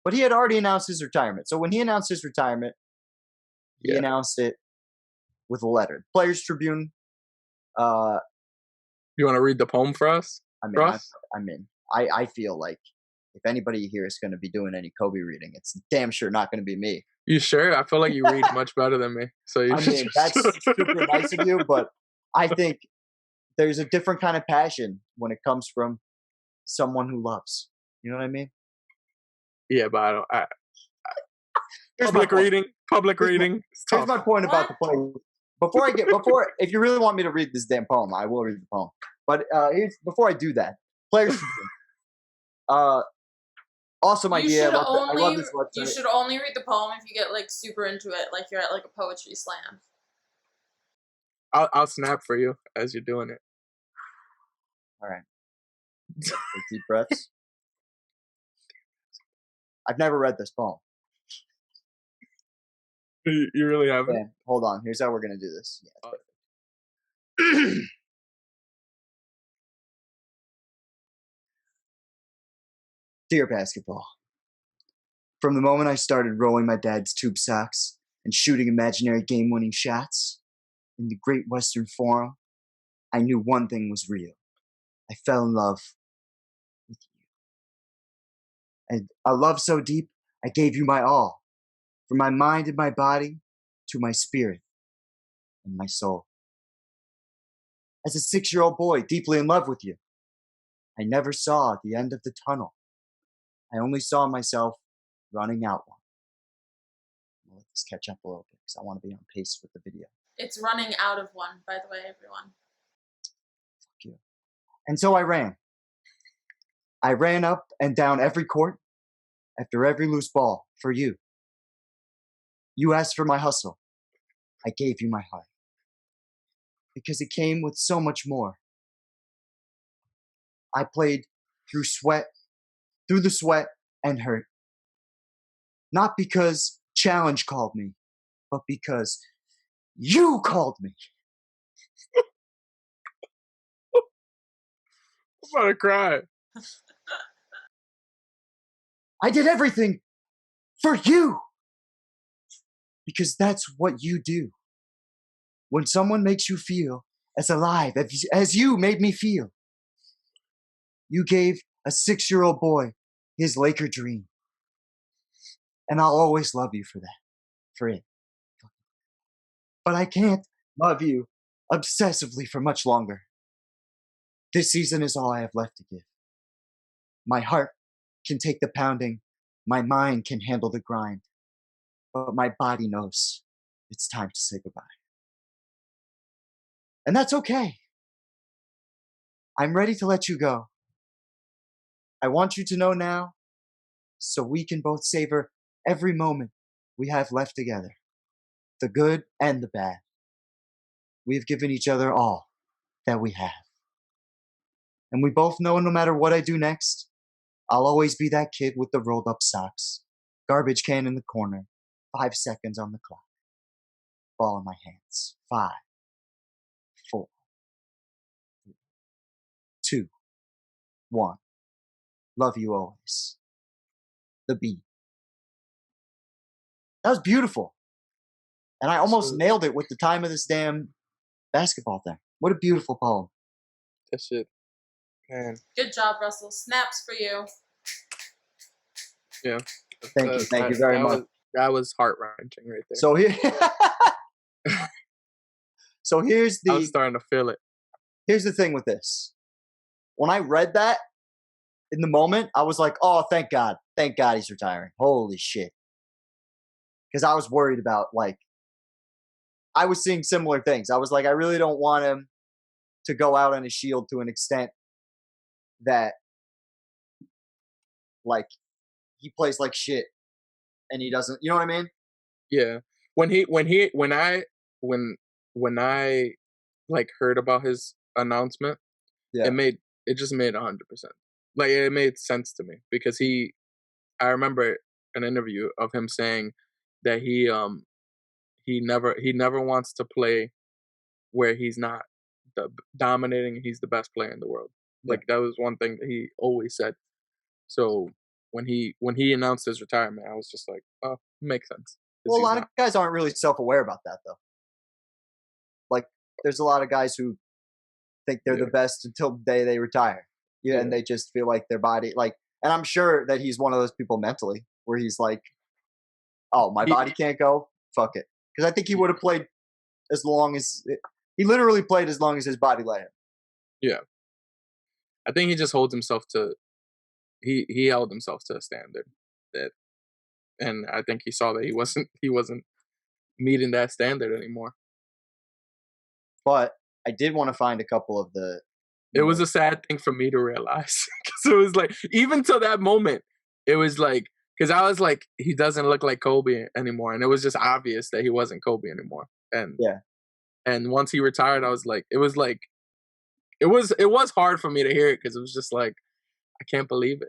But he had already announced his retirement. So when he announced his retirement, he announced it with a letter. Players Tribune. You want to read the poem for us? I feel like if anybody here is going to be doing any Kobe reading, it's damn sure not going to be me. You sure? I feel like you read much better than me. So that's super nice of you, but I think there's a different kind of passion when it comes from someone who loves. You know what I mean? Yeah, but I don't. Public reading. Here's my point about the poem. If you really want me to read this damn poem, I will read the poem. But before I do that, Players Tribune. Awesome idea. I love this website. You should only read the poem if you get like super into it, like you're at like a poetry slam. I'll snap for you as you're doing it. All right. Take deep breaths. I've never read this poem. You really haven't? Yeah, hold on. Here's how we're going to do this. Yeah, Dear basketball, from the moment I started rolling my dad's tube socks and shooting imaginary game-winning shots in the Great Western Forum, I knew one thing was real. I fell in love with you. And a love so deep, I gave you my all, from my mind and my body to my spirit and my soul. As a 6-year-old boy deeply in love with you, I never saw the end of the tunnel. I only saw myself running out one. I'll let this catch up a little bit because I want to be on pace with the video. It's running out of one, by the way, everyone. Fuck you. And so I ran. I ran up and down every court, after every loose ball, for you. You asked for my hustle. I gave you my heart. Because it came with so much more. I played through the sweat and hurt. Not because challenge called me, but because you called me. I'm about to cry. I did everything for you. Because that's what you do. When someone makes you feel as alive as you made me feel. You gave a 6-year-old boy his Laker dream. And I'll always love you for that. For it. But I can't love you obsessively for much longer. This season is all I have left to give. My heart can take the pounding. My mind can handle the grind. But my body knows it's time to say goodbye. And that's okay. I'm ready to let you go. I want you to know now so we can both savor every moment we have left together. The good and the bad. We have given each other all that we have. And we both know no matter what I do next, I'll always be that kid with the rolled up socks, garbage can in the corner, 5 seconds on the clock. Ball in my hands. 5, 4, 3, 2, 1. Love you always. The beat. That was beautiful. And I almost nailed it with the time of this damn basketball thing. What a beautiful poem. That shit. Man. Good job, Russell. Snaps for you. Yeah. Thank you very much. That was heart-wrenching right there. So here's the... I was starting to feel it. Here's the thing with this. When I read that, in the moment, I was like, oh, thank God. Thank God he's retiring. Holy shit. Because I was worried about, like... I was seeing similar things. I was like, I really don't want him to go out on his shield to an extent that, like, he plays like shit and he doesn't, you know what I mean? Yeah. When I like heard about his announcement, it just made 100%. Like it made sense to me because I remember an interview of him saying that he never wants to play where he's not dominating. He's the best player in the world. Like that was one thing that he always said. So when he announced his retirement, I was just like, oh, makes sense. Well, a lot of guys aren't really self-aware about that, though. Like, there's a lot of guys who think they're the best until the day they retire. Yeah, and they just feel like their body, like, and I'm sure that he's one of those people mentally where he's like, oh, my body can't go, fuck it. Because I think he would have played as long as, he literally played as long as his body let him. Yeah. I think he just holds himself to, he held himself to a standard that, and I think he saw that he wasn't meeting that standard anymore. But I did want to find a couple of the. It was a sad thing for me to realize, because it was like, even to that moment, it was like, because I was like, he doesn't look like Kobe anymore, and it was just obvious that he wasn't Kobe anymore. And and once he retired, I was like, it was hard for me to hear it, because it was just like, I can't believe it.